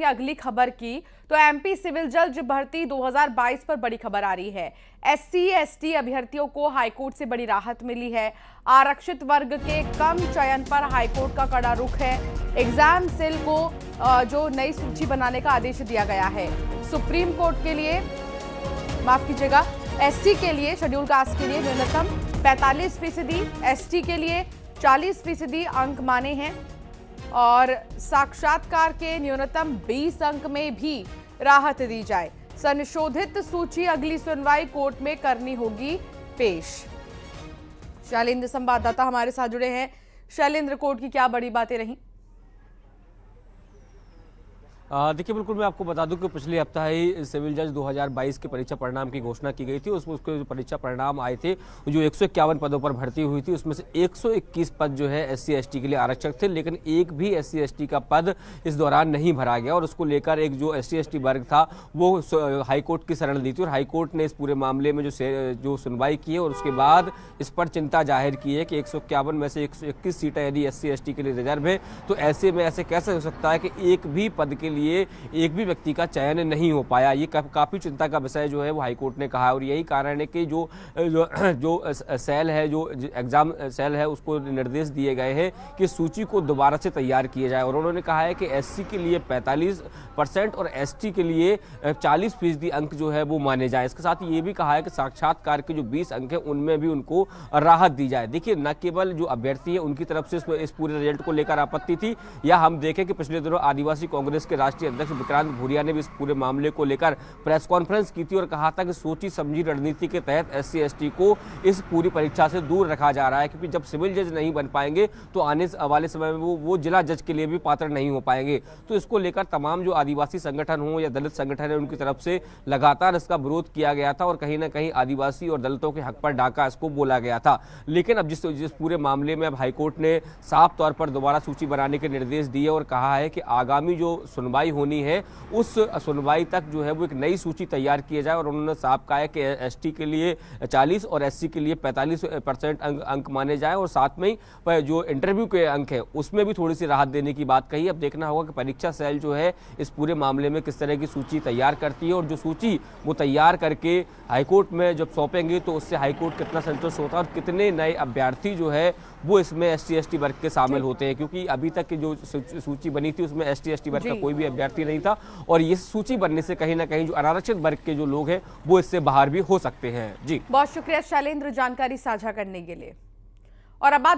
अगली खबर की तो एमपी सिविल जज भर्ती 2022 पर बड़ी खबर आ रही है। एससी एसटी अभ्यर्थियों को हाईकोर्ट से बड़ी राहत मिली है। आरक्षित वर्ग के कम चयन पर हाईकोर्ट का कड़ा रुख है। एग्जाम सेल को जो नई सूची बनाने का आदेश दिया गया है। सुप्रीम कोर्ट के लिए माफ कीजिएगा, एससी के लिए, शेड्यूल कास्ट के लिए न्यूनतम 45%, एसटी के लिए 40% अंक माने हैं और साक्षात्कार के न्यूनतम 20 अंक में भी राहत दी जाए। संशोधित सूची अगली सुनवाई कोर्ट में करनी होगी पेश। शैलेंद्र संवाददाता हमारे साथ जुड़े हैं। शैलेंद्र, कोर्ट की क्या बड़ी बातें रही? देखिए, बिल्कुल मैं आपको बता दूं कि पिछले हफ्ता ही सिविल जज 2022 के परीक्षा परिणाम की घोषणा की गई थी। उसमें उसके जो परीक्षा परिणाम आए थे, जो 151 पदों पर भर्ती हुई थी, उसमें से 121 पद जो है एससी एसटी के लिए आरक्षक थे, लेकिन एक भी एससी एसटी का पद इस दौरान नहीं भरा गया और उसको लेकर एक जो एससी एसटी वर्ग था वो हाईकोर्ट की शरण ली थी और हाईकोर्ट ने इस पूरे मामले में जो सुनवाई की है और उसके बाद इस पर चिंता जाहिर की है कि 151 में से 121 सीटें यदि एससी एसटी के लिए रिजर्व है तो ऐसे में ऐसे कैसे हो सकता है कि एक भी पद के लिए एक भी व्यक्ति का चयन नहीं हो पाया। ये काफी चिंता का विषय जो है वो हाईकोर्ट ने कहा और यही कारण है कि जो सेल है, जो एग्जाम सेल है, उसको निर्देश दिए गए हैं कि सूची को दोबारा से तैयार किया जाए और उन्होंने कहा है कि एससी के लिए 45% और एसटी के लिए 40% अंक जो है वो माने जाए। इसके साथ ये भी कहा है कि साक्षात्कार के जो 20 अंक है उनमें भी उनको राहत दी जाए। देखिए, न केवल जो अभ्यर्थी है उनकी तरफ से इस पूरे रिजल्ट को लेकर आपत्ति थी, या हम देखें कि पिछले दिनों आदिवासी कांग्रेस के राष्ट्रीय अध्यक्ष विक्रांत भूरिया ने भी इस पूरे मामले को लेकर प्रेस कॉन्फ्रेंस की थी और कहा था कि सोची समझी रणनीति के तहत एससी एसटी को इस पूरी परीक्षा से दूर रखा जा रहा है, क्योंकि जब सिविल जज नहीं बन पाएंगे तो आने वाले समय में वो जिला जज के लिए भी पात्र नहीं हो पाएंगे। तो इसको लेकर तमाम जो आदिवासी संगठन हो या दलित संगठन है उनकी तरफ से लगातार इसका विरोध किया गया था और कहीं ना कहीं आदिवासी और दलितों के हक पर डाका इसको बोला गया था। लेकिन अब जिस पूरे मामले में अब हाईकोर्ट ने साफ तौर पर दोबारा सूची बनाने के निर्देश दिए और कहा है कि आगामी जो सुनवाई होनी है उस सुनवाई तक जो है वो एक नई सूची तैयार किया जाए और उन्होंने साफ कहा है कि एसटी के लिए 40 और एससी के लिए 45% अंक माने जाए और साथ में ही जो इंटरव्यू के अंक है उसमें भी थोड़ी सी राहत देने की बात कही। अब देखना होगा कि परीक्षा सेल जो है इस पूरे मामले में किस तरह की सूची तैयार करती है और जो सूची वो तैयार करके हाईकोर्ट में जब सौंपेंगे तो उससे हाईकोर्ट कितना संतुष्ट होता है और कितने नए अभ्यर्थी जो है वो इसमें एससी एसटी वर्ग के शामिल होते हैं, क्योंकि अभी तक की जो सूची बनी थी उसमें एसटी एसटी वर्ग का कोई भी अभ्यर्थी नहीं था और ये सूची बनने से कहीं ना कहीं जो अनारक्षित वर्ग के जो लोग हैं वो इससे बाहर भी हो सकते हैं। जी, बहुत शुक्रिया शैलेंद्र जानकारी साझा करने के लिए। और अब बात